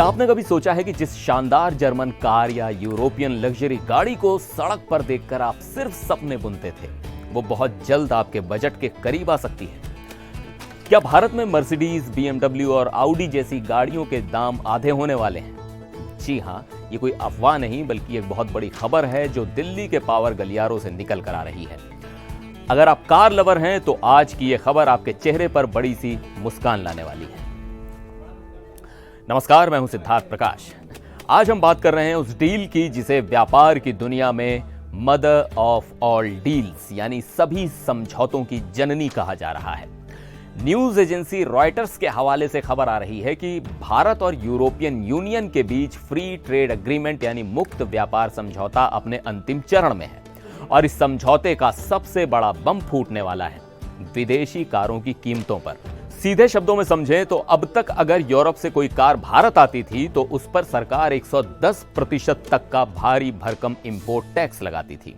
आपने कभी सोचा है कि जिस शानदार जर्मन कार या यूरोपियन लग्जरी गाड़ी को सड़क पर देखकर आप सिर्फ सपने बुनते थे, वो बहुत जल्द आपके बजट के करीब आ सकती है? क्या भारत में मर्सिडीज, बीएमडब्ल्यू और ऑडी जैसी गाड़ियों के दाम आधे होने वाले हैं? जी हां, ये कोई अफवाह नहीं बल्कि एक बहुत बड़ी खबर है जो दिल्ली के पावर गलियारों से निकल कर आ रही है। अगर आप कार लवर हैं तो आज की ये खबर आपके चेहरे पर बड़ी सी मुस्कान लाने वाली है। नमस्कार, मैं हूं सिद्धार्थ प्रकाश। आज हम बात कर रहे हैं उस डील की जिसे व्यापार की दुनिया में मदर ऑफ ऑल डील्स यानी सभी समझौतों की जननी कहा जा रहा है। न्यूज एजेंसी रॉयटर्स के हवाले से खबर आ रही है कि भारत और यूरोपियन यूनियन के बीच फ्री ट्रेड एग्रीमेंट यानी मुक्त व्यापार समझौता अपने अंतिम चरण में है और इस समझौते का सबसे बड़ा बम फूटने वाला है विदेशी कारों की कीमतों पर। सीधे शब्दों में समझें तो अब तक अगर यूरोप से कोई कार भारत आती थी तो उस पर सरकार 110% तक का भारी भरकम इंपोर्ट टैक्स लगाती थी,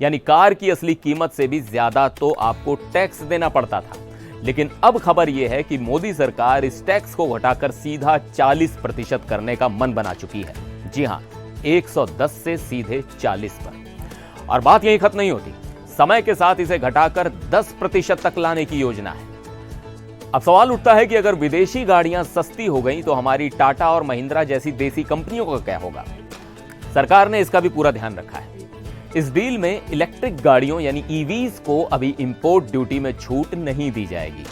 यानी कार की असली कीमत से भी ज्यादा तो आपको टैक्स देना पड़ता था। लेकिन अब खबर यह है कि मोदी सरकार इस टैक्स को घटाकर सीधा 40% करने का मन बना चुकी है। जी हां, 110 से सीधे 40 पर। और बात यहीं खत्म नहीं होती, समय के साथ इसे घटाकर 10% तक लाने की योजना है। अब सवाल उठता है कि अगर विदेशी गाड़ियां सस्ती हो गई तो हमारी टाटा और महिंद्रा जैसी देसी कंपनियों का क्या होगा? सरकार ने इसका भी पूरा ध्यान रखा है। इस डील में इलेक्ट्रिक गाड़ियों यानी ईवीज को अभी इंपोर्ट ड्यूटी में छूट नहीं दी जाएगी।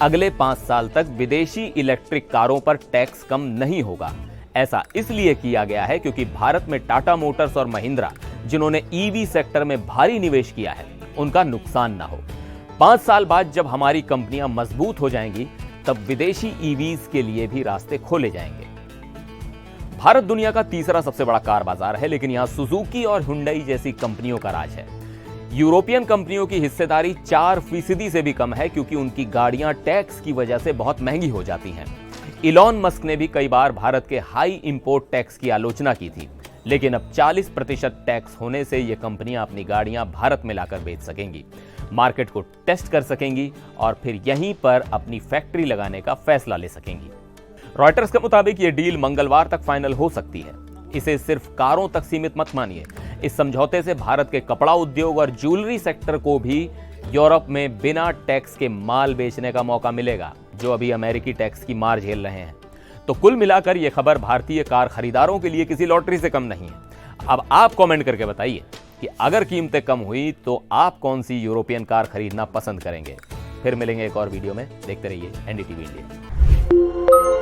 अगले 5 साल तक विदेशी इलेक्ट्रिक कारों पर टैक्स कम नहीं होगा। ऐसा इसलिए किया गया है क्योंकि भारत में टाटा मोटर्स और महिंद्रा, जिन्होंने ईवी सेक्टर में भारी निवेश किया है, उनका नुकसान ना हो। 5 साल बाद जब हमारी कंपनियां मजबूत हो जाएंगी तब विदेशी ईवीज के लिए भी रास्ते खोले जाएंगे। भारत दुनिया का तीसरा सबसे बड़ा कार बाजार है, लेकिन यहां सुजुकी और हुंडई जैसी कंपनियों का राज है। यूरोपियन कंपनियों की हिस्सेदारी 4% से भी कम है क्योंकि उनकी गाड़ियां टैक्स की वजह से बहुत महंगी हो जाती हैं। इलॉन मस्क ने भी कई बार भारत के हाई इंपोर्ट टैक्स की आलोचना की थी, लेकिन अब 40% टैक्स होने से ये कंपनियां अपनी गाड़ियां भारत में लाकर बेच सकेंगी, मार्केट को टेस्ट कर सकेंगी और फिर यहीं पर अपनी फैक्ट्री लगाने का फैसला ले सकेंगी। रॉयटर्स के मुताबिक ये डील मंगलवार तक फाइनल हो सकती है। इसे सिर्फ कारों तक सीमित मत मानिए। इस समझौते से भारत के कपड़ा उद्योग और ज्वेलरी सेक्टर को भी यूरोप में बिना टैक्स के माल बेचने का मौका मिलेगा, जो अभी अमेरिकी टैक्स की मार झेल रहे हैं। तो कुल मिलाकर यह खबर भारतीय कार खरीदारों के लिए किसी लॉटरी से कम नहीं है। अब आप कमेंट करके बताइए कि अगर कीमतें कम हुई तो आप कौन सी यूरोपियन कार खरीदना पसंद करेंगे। फिर मिलेंगे एक और वीडियो में। देखते रहिए एनडीटीवी इंडिया।